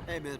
Hey, man.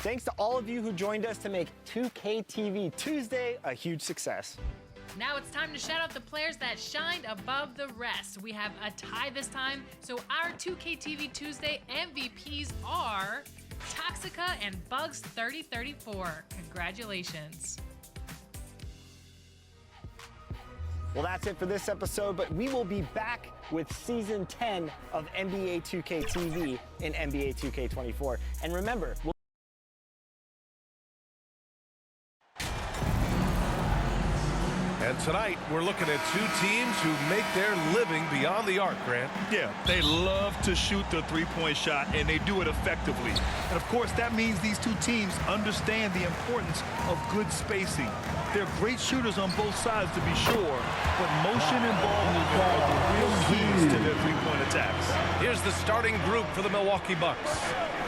Thanks to all of you who joined us to make 2K TV Tuesday a huge success. Now it's time to shout out the players that shined above the rest. We have a tie this time, so our 2K TV Tuesday MVPs are Toxica and Bugs3034. Congratulations. Well, that's it for this episode, but we will be back with Season 10 of NBA 2K TV in NBA 2K24. And remember, tonight, we're looking at two teams who make their living beyond the arc, Grant. Yeah, they love to shoot the three-point shot, and they do it effectively. And, of course, that means these two teams understand the importance of good spacing. They're great shooters on both sides, to be sure, but motion and ball movement are the real keys to their three-point attacks. Here's the starting group for the Milwaukee Bucks.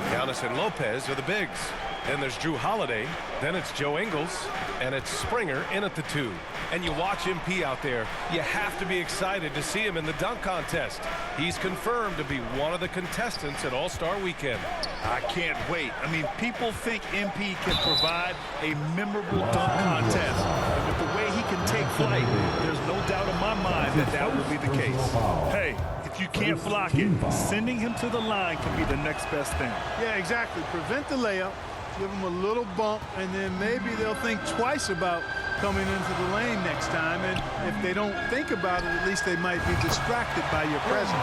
Giannis and Lopez are the bigs. Then there's Drew Holiday. Then it's Joe Ingles. And it's Springer in at the 2. And you watch MP out there, you have to be excited to see him in the dunk contest. He's confirmed to be one of the contestants at All-Star Weekend. I can't wait. I mean, people think MP can provide a memorable dunk contest. And with the way he can take flight, there's no doubt in my mind that that will be the case. Hey, if you can't block it, sending him to the line can be the next best thing. Yeah, exactly. Prevent the layup, give them a little bump, and then maybe they'll think twice about coming into the lane next time. And if they don't think about it, at least they might be distracted by your presence.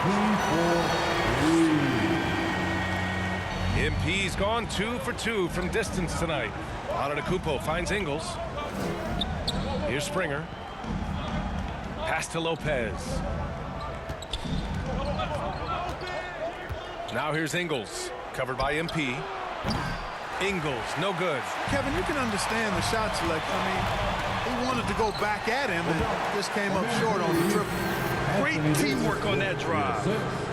MP's gone 2 for 2 from distance tonight. Antetokounmpo finds Ingles. Here's Springer. Pass to Lopez. Now here's Ingles, covered by MP. Ingles, no good. Kevin, you can understand the shot selection. I mean, he wanted to go back at him and just came up short on the triple. Great teamwork on that drive,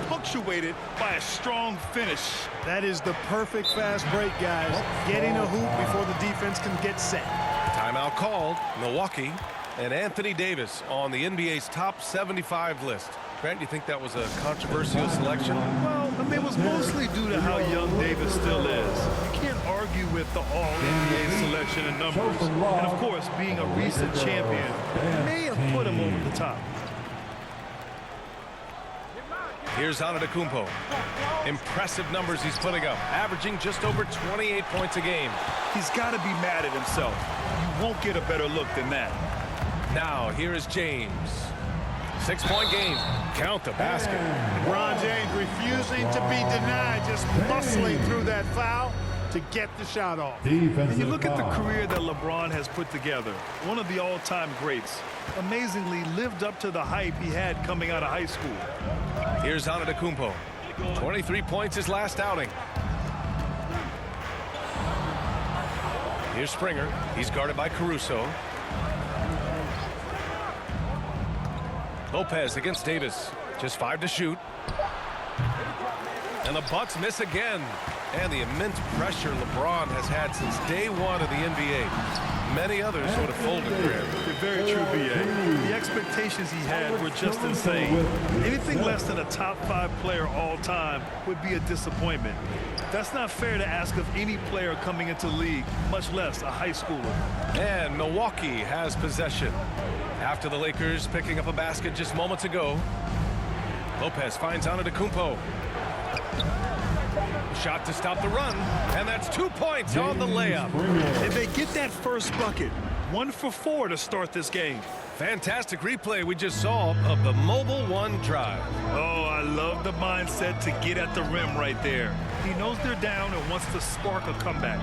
punctuated by a strong finish. That is the perfect fast break, guys. Getting a hoop before the defense can get set. Timeout called, Milwaukee, and Anthony Davis on the NBA's top 75 list. Grant, do you think that was a controversial selection? Well, I mean, it was mostly due to how young Davis still is. You can't argue with the all-NBA selection and numbers. And, of course, being a recent champion may have put him over the top. Here's Antetokounmpo. Impressive numbers he's putting up, averaging just over 28 points a game. He's got to be mad at himself. You won't get a better look than that. Now, here is James. 6-point game. Count the basket. LeBron James refusing to be denied, just muscling through that foul to get the shot off. And you look at the career that LeBron has put together. One of the all-time greats. Amazingly lived up to the hype he had coming out of high school. Here's Antetokounmpo. 23 points his last outing. Here's Springer. He's guarded by Caruso. Lopez against Davis. Just 5 to shoot. And the Bucks miss again. And the immense pressure LeBron has had since day one of the NBA. Many others would have folded, Grant. Very true, B.A. The expectations he had were just insane. Anything less than a top 5 player all time would be a disappointment. That's not fair to ask of any player coming into the league, much less a high schooler. And Milwaukee has possession. After the Lakers picking up a basket just moments ago, Lopez finds Antetokounmpo. Shot to stop the run, and that's 2 points on the layup. If they get that first bucket, 1 for 4 to start this game. Fantastic replay we just saw of the Mobile One drive. Oh, I love the mindset to get at the rim right there. He knows they're down and wants to spark a comeback.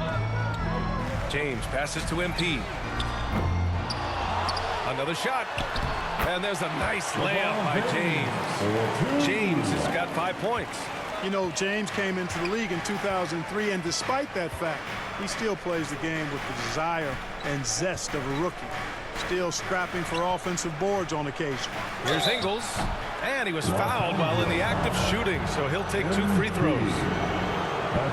James passes to MP. Another shot. And there's a nice layup by James. James has got 5 points. You know, James came into the league in 2003, and despite that fact, he still plays the game with the desire and zest of a rookie. Still scrapping for offensive boards on occasion. Here's Ingles, and he was fouled while in the act of shooting, so he'll take 2 free throws.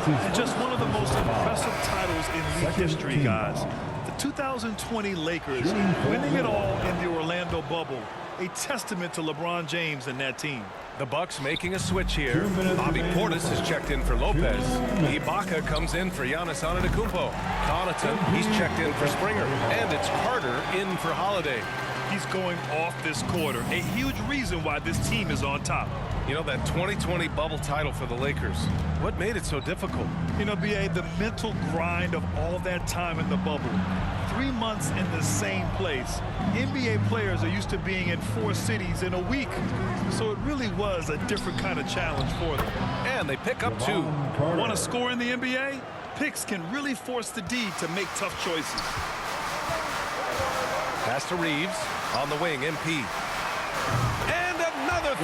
And just one of the most impressive titles in league history, guys. The 2020 Lakers winning it all in the Orlando bubble. A testament to LeBron James and that team. The Bucks making a switch here. Bobby Portis has checked in for Lopez. Ibaka comes in for Giannis Antetokounmpo. Connaughton, he's checked in for Springer. And it's Carter in for Holiday. He's going off this quarter. A huge reason why this team is on top. You know, that 2020 bubble title for the Lakers, what made it so difficult? You know, B.A., the mental grind of all that time in the bubble. 3 months in the same place. NBA players are used to being in 4 cities in a week. So it really was a different kind of challenge for them. And they pick up 2. Want to score in the NBA? Picks can really force the D to make tough choices. Pass to Reeves. On the wing, MP. And another.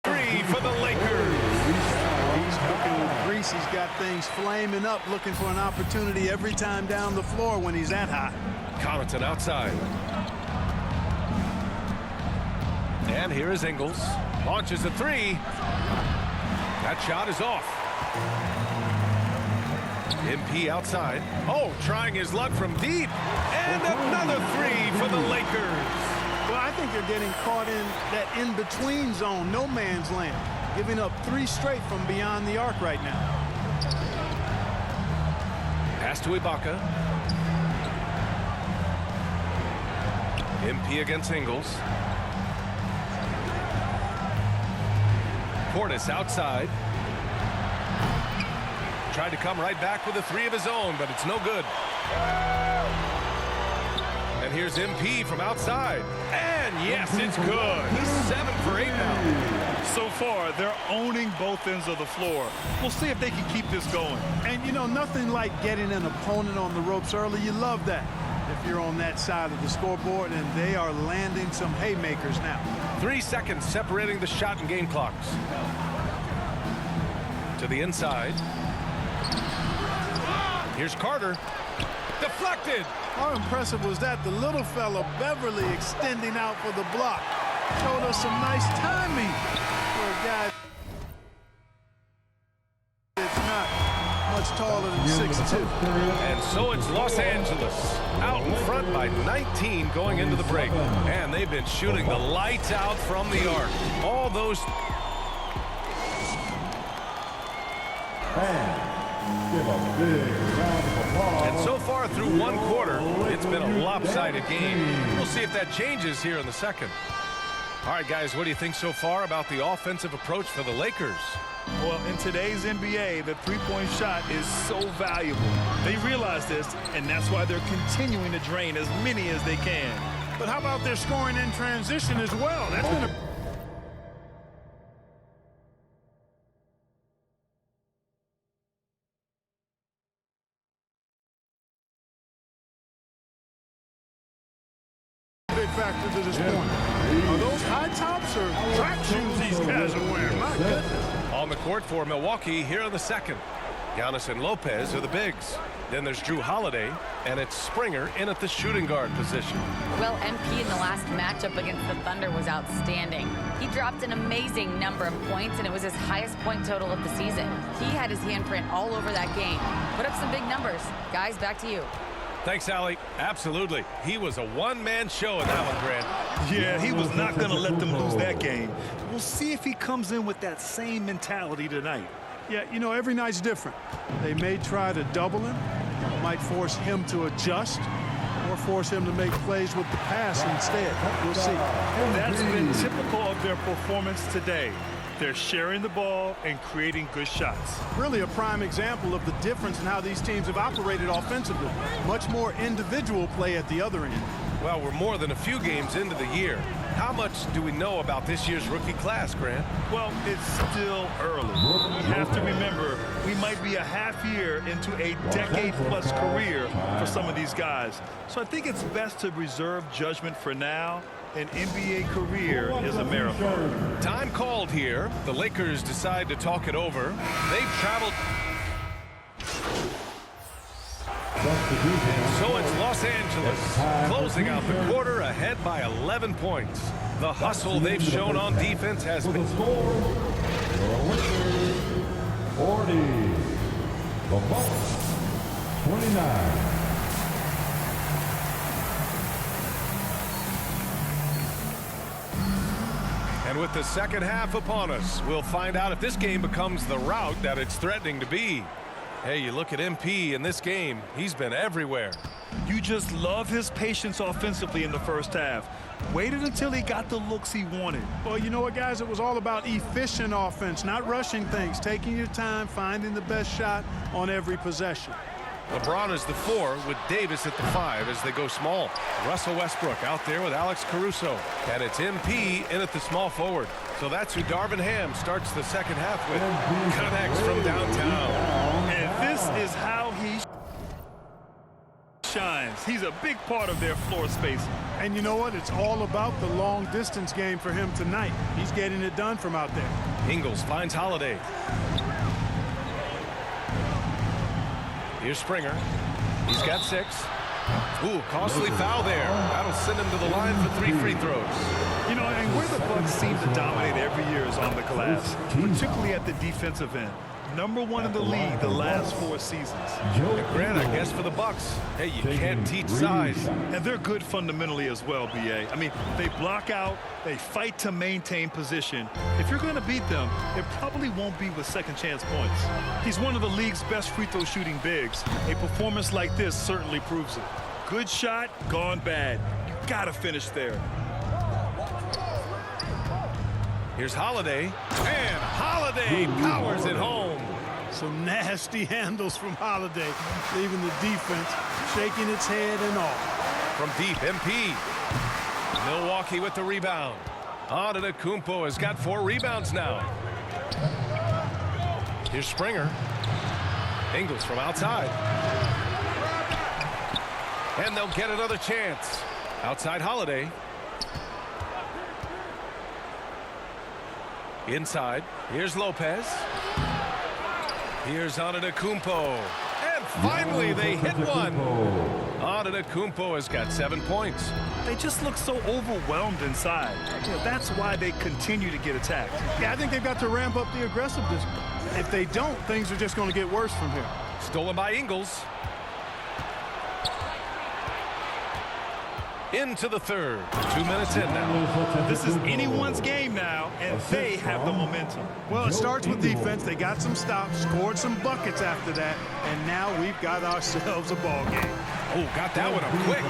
Three for the Lakers. He's cooking with grease. He's got things flaming up, looking for an opportunity every time down the floor when he's that hot. Connaughton outside. And here is Ingles. Launches a three. That shot is off. MP outside. Oh, trying his luck from deep. And another three for the Lakers. Well, I think they're getting caught in that in-between zone, no man's land, giving up 3 straight from beyond the arc right now. Pass to Ibaka. MP against Ingles. Portis outside. Tried to come right back with a 3 of his own, but it's no good. And here's MP from outside. And yes, it's good. He's 7 for 8 now. So far, they're owning both ends of the floor. We'll see if they can keep this going. And, you know, nothing like getting an opponent on the ropes early. You love that if you're on that side of the scoreboard, and they are landing some haymakers now. 3 seconds separating the shot and game clocks. To the inside. Here's Carter. Deflected. How impressive was that? The little fella, Beverly, extending out for the block. Showed us some nice timing for a guy that's not much taller than 6'2". And so it's Los Angeles out in front by 19 going into the break. And they've been shooting the lights out from the arc. All those. And so far through 1 quarter, it's been a lopsided game. We'll see if that changes here in the second. All right, guys, what do you think so far about the offensive approach for the Lakers? Well, in today's NBA, the three-point shot is so valuable. They realize this, and that's why they're continuing to drain as many as they can. But how about their scoring in transition as well? That's been a big factor to this point. Are those high tops or track shoes these guys are wearing? My goodness. On the court for Milwaukee here in the second. Giannis and Lopez are the bigs. Then there's Drew Holiday, and it's Springer in at the shooting guard position. Well, MP in the last matchup against the Thunder was outstanding. He dropped an amazing number of points, and it was his highest point total of the season. He had his handprint all over that game. Put up some big numbers. Guys, back to you. Thanks, Allie. Absolutely. He was a one-man show in that one, Grant. Yeah, he was not going to let them lose that game. We'll see if he comes in with that same mentality tonight. Yeah, you know, every night's different. They may try to double him, might force him to adjust, or force him to make plays with the pass instead. We'll see. That's been typical of their performance today. They're sharing the ball and creating good shots. Really a prime example of the difference in how these teams have operated offensively. Much more individual play at the other end. Well, we're more than a few games into the year. How much do we know about this year's rookie class, Grant? Well, it's still early. We have to remember we might be a half year into a decade-plus career for some of these guys. So I think it's best to reserve judgment for now. An NBA career is a marathon. Time called here. The Lakers decide to talk it over. They've traveled. And so it's Los Angeles closing out the quarter ahead by 11 points. The hustle they've shown on defense has been. 40. The Bucks 29. And with the second half upon us, we'll find out if this game becomes the rout that it's threatening to be. Hey, you look at MP in this game, he's been everywhere. You just love his patience offensively in the first half. Waited until he got the looks he wanted. Well, you know what, guys? It was all about efficient offense, not rushing things, taking your time, finding the best shot on every possession. LeBron is the 4 with Davis at the 5 as they go small. Russell Westbrook out there with Alex Caruso. And it's MP in at the small forward. So that's who Darvin Ham starts the second half with. Connects from downtown. And this is how he shines. He's a big part of their floor spacing. And you know what? It's all about the long distance game for him tonight. He's getting it done from out there. Ingles finds Holiday. Here's Springer. He's got 6. Ooh, costly foul there. That'll send him to the line for 3 free throws. You know, and where the Bucks seem to dominate every year is on the glass, particularly at the defensive end. #1 in the league the last 4 seasons. Grant, I guess for the Bucks, hey, you can't teach size. And they're good fundamentally as well, B.A. I mean, they block out, they fight to maintain position. If you're going to beat them, it probably won't be with second chance points. He's one of the league's best free throw shooting bigs. A performance like this certainly proves it. Good shot, gone bad. You got to finish there. Here's Holiday, and Holiday powers it home. Some nasty handles from Holiday, leaving the defense shaking its head and all. From deep, MP. Milwaukee with the rebound. Antetokounmpo has got 4 rebounds now. Here's Springer. Ingles from outside. And they'll get another chance. Outside Holiday. Inside, here's Lopez. Here's Antetokounmpo. And finally, they hit one. Antetokounmpo has got 7 points. They just look so overwhelmed inside. You know, that's why they continue to get attacked. Yeah, I think they've got to ramp up the aggressiveness. If they don't, things are just going to get worse from here. Stolen by Ingles. Into the third. 2 minutes in now. This is anyone's game now, and they have the momentum. Well, it starts with defense. They got some stops, scored some buckets after that, and now we've got ourselves a ball game. Oh, got that one up quick.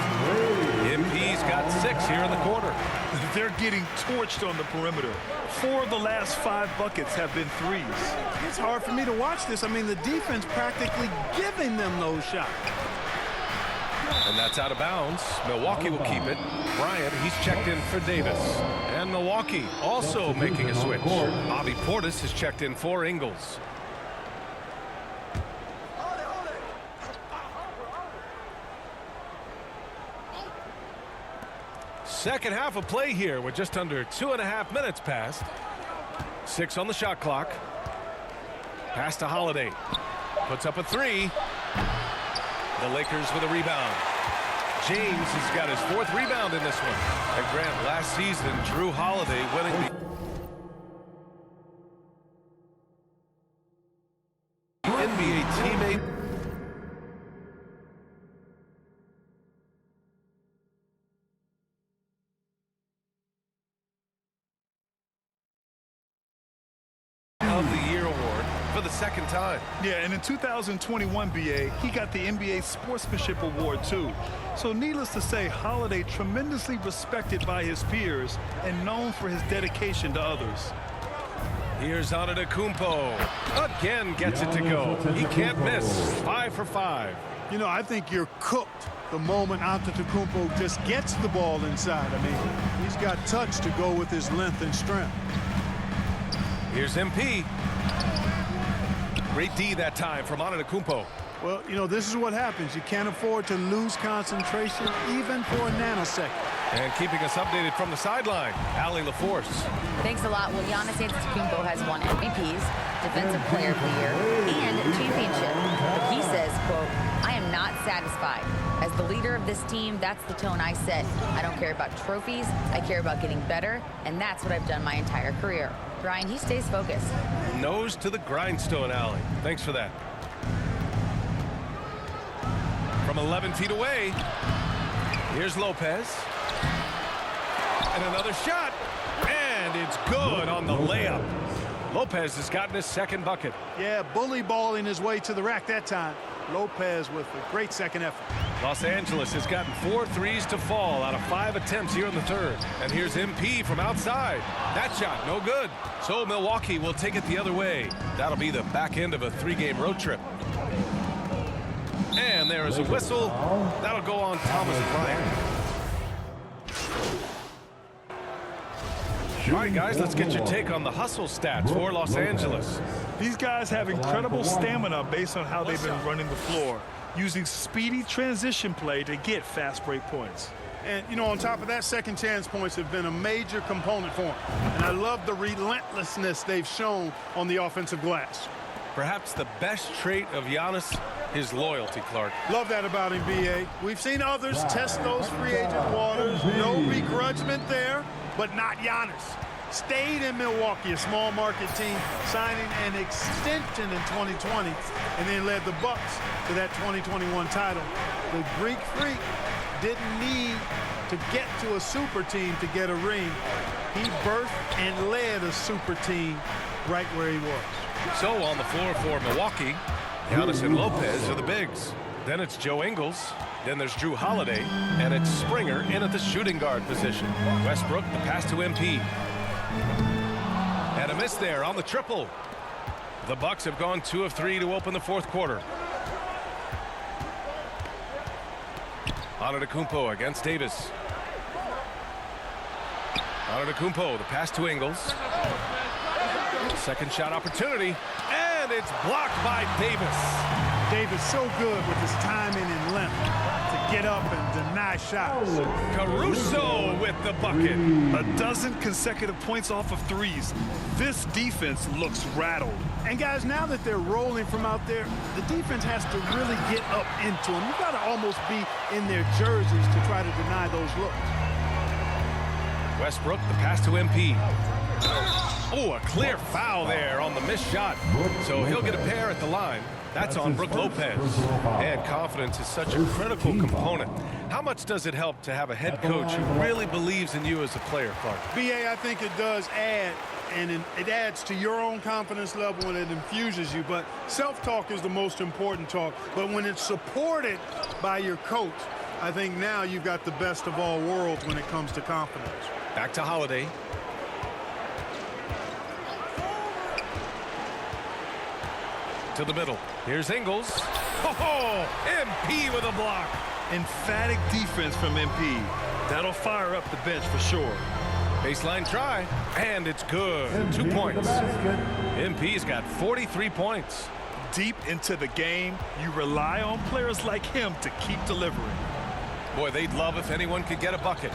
MP's got 6 here in the quarter. They're getting torched on the perimeter. 4 of the last 5 buckets have been threes. It's hard for me to watch this. I mean, the defense practically giving them those shots. And that's out of bounds. Milwaukee will keep it. Bryant, he's checked in for Davis. And Milwaukee also making a switch. Bobby Portis has checked in for Ingles. Second half of play here with just under 2.5 minutes passed. 6 on the shot clock. Pass to Holiday. Puts up a 3. The Lakers with a rebound. James has got his 4th rebound in this one. And Grant, last season, Drew Holiday winning the NBA teammate. Of the Year award for the 2nd time. Yeah, and in 2021, BA, he got the NBA Sportsmanship Award, too. So needless to say, Holiday tremendously respected by his peers and known for his dedication to others. Here's Antetokounmpo. Again gets it to go. He can't miss. 5 for 5. You know, I think you're cooked the moment Antetokounmpo just gets the ball inside. I mean, he's got touch to go with his length and strength. Here's MP. Great D that time from Antetokounmpo. Well, you know, this is what happens. You can't afford to lose concentration even for a nanosecond. And keeping us updated from the sideline, Allie LaForce. Thanks a lot. Well, Giannis Antetokounmpo has won MVPs, Defensive Player of the Year, and a championship. But he says, quote, "I am not satisfied. As the leader of this team, that's the tone I set. I don't care about trophies. I care about getting better, and that's what I've done my entire career." Brian, he stays focused. Nose to the grindstone, Allie. Thanks for that. From 11 feet away, here's Lopez. And another shot. And it's good on the layup. Lopez has gotten his 2nd bucket. Yeah, bully balling his way to the rack that time. Lopez with a great second effort. Los Angeles has gotten 4 threes to fall out of 5 attempts here in the 3rd. And here's MP from outside. That shot, no good. So Milwaukee will take it the other way. That'll be the back end of a 3-game road trip. And there is a whistle. That'll go on Thomas Bryant. All right, guys, let's get your take on the hustle stats for Los Angeles. These guys have incredible stamina based on how they've been running the floor, using speedy transition play to get fast break points. And, you know, on top of that, second chance points have been a major component for them. And I love the relentlessness they've shown on the offensive glass. Perhaps the best trait of Giannis, his loyalty, Clark. Love that about him, B.A. We've seen others test those free agent waters. No begrudgment there, but not Giannis. Stayed in Milwaukee, a small market team, signing an extension in 2020, and then led the Bucks to that 2021 title. The Greek Freak didn't need to get to a super team to get a ring. He birthed and led a super team right where he was. So on the floor for Milwaukee, Giannis and Lopez are the bigs. Then it's Joe Ingles. Then there's Drew Holiday. And it's Springer in at the shooting guard position. Westbrook, the pass to MP. And a miss there on the triple. The Bucks have gone 2 of 3 to open the fourth quarter. Antetokounmpo against Davis. Antetokounmpo, the pass to Ingles. Second shot opportunity, and it's blocked by Davis. Davis so good with his timing and length to get up and deny shots. Caruso with the bucket. A dozen consecutive points off of threes. This defense looks rattled. And guys, now that they're rolling from out there, the defense has to really get up into them. You've got to almost be in their jerseys to try to deny those looks. Westbrook, the pass to MP. Oh, a clear foul there on the missed shot. So he'll get a pair at the line. That's on Brook Lopez. And confidence is such a critical component. How much does it help to have a head coach who really believes in you as a player, Clark? BA, I think it does add, and it adds to your own confidence level and it infuses you. But self-talk is the most important talk. But when it's supported by your coach, I think now you've got the best of all worlds when it comes to confidence. Back to Holiday. To the middle. Here's Ingles. Oh, MP with a block. Emphatic defense from MP. That'll fire up the bench for sure. Baseline try, and it's good. 2 points. MP's got 43 points. Deep into the game, you rely on players like him to keep delivering. Boy, they'd love if anyone could get a bucket.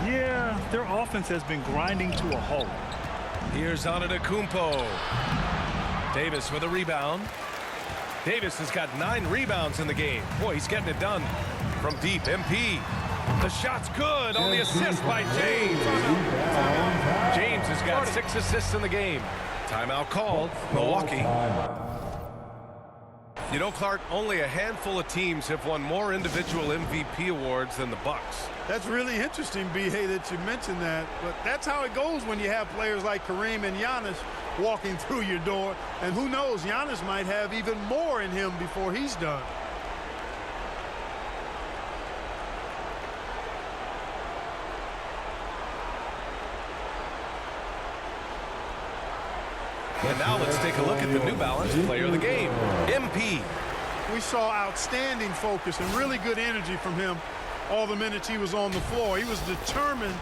Yeah, their offense has been grinding to a halt. Here's Antetokounmpo. Davis with a rebound. Davis has got 9 rebounds in the game. Boy, he's getting it done from deep. MP. The shot's good on the assist by James. James has got 6 assists in the game. Timeout called. Milwaukee. You know, Clark, only a handful of teams have won more individual MVP awards than the Bucks. That's really interesting, B.A., that you mentioned that. But that's how it goes when you have players like Kareem and Giannis walking through your door. And who knows, Giannis might have even more in him before he's done. And now let's take a look at the New Balance player of the game, MP. We saw outstanding focus and really good energy from him all the minutes he was on the floor. He was determined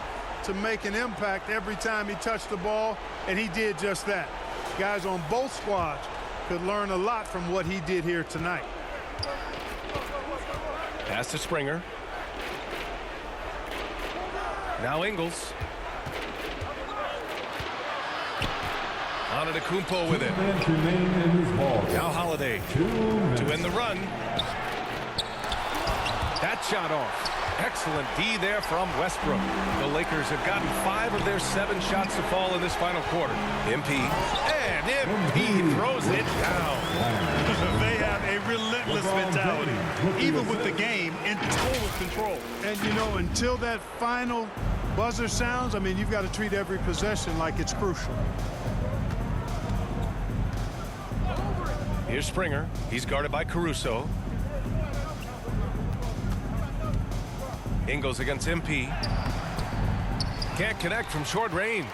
to make an impact every time he touched the ball, and he did just that. Guys on both squads could learn a lot from what he did here tonight. Pass to Springer. Now Ingles. Antetokounmpo with it. Now Holiday to win the run. That shot off. Excellent D there from Westbrook. The Lakers have gotten 5 of their 7 shots to fall in this final quarter. MP. And MP throws it down. They have a relentless mentality, even with the game in total control. And, you know, until that final buzzer sounds, I mean, you've got to treat every possession like it's crucial. Here's Springer. He's guarded by Caruso. Ingles against MP. Can't connect from short range.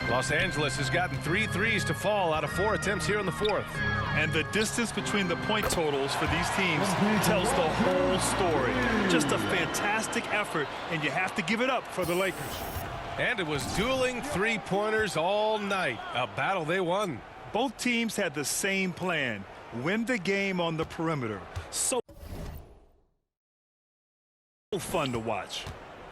Los Angeles has gotten 3 threes to fall out of 4 attempts here in the fourth. And the distance between the point totals for these teams tells the whole story. Just a fantastic effort, and you have to give it up for the Lakers. And it was dueling three-pointers all night. A battle they won. Both teams had the same plan: win the game on the perimeter. So fun to watch.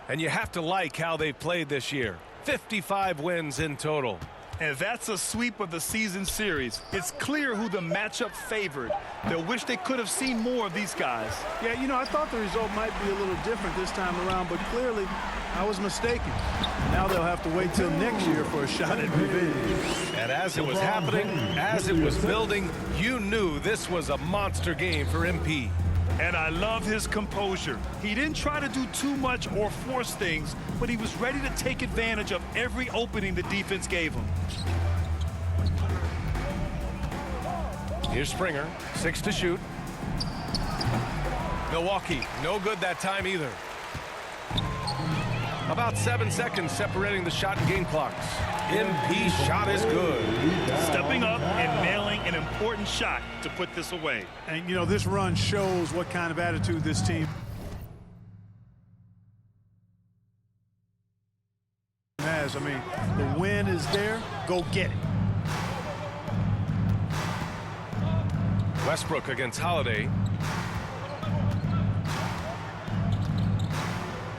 And you have to like how they've played this year. 55 wins in total. And that's a sweep of the season series. It's clear who the matchup favored. They'll wish they could have seen more of these guys. Yeah, you know, I thought the result might be a little different this time around, but clearly I was mistaken. Now they'll have to wait till next year for a shot at revenge. And as it was happening, as it was building, you knew this was a monster game for MP. And I love his composure. He didn't try to do too much or force things, but he was ready to take advantage of every opening the defense gave him. Here's Springer, 6 to shoot. Milwaukee, no good that time either. About 7 seconds separating the shot and game clocks. MP shot is good. Stepping up and nailing an important shot to put this away. And, you know, this run shows what kind of attitude this team has. I mean, the win is there. Go get it. Westbrook against Holiday.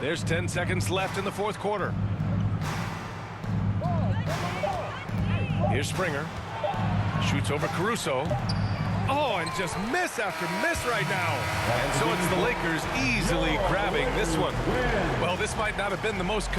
There's 10 seconds left in the fourth quarter. Here's Springer. Shoots over Caruso. Oh, and just miss after miss right now. And so it's the Lakers easily grabbing this one. Well, this might not have been the most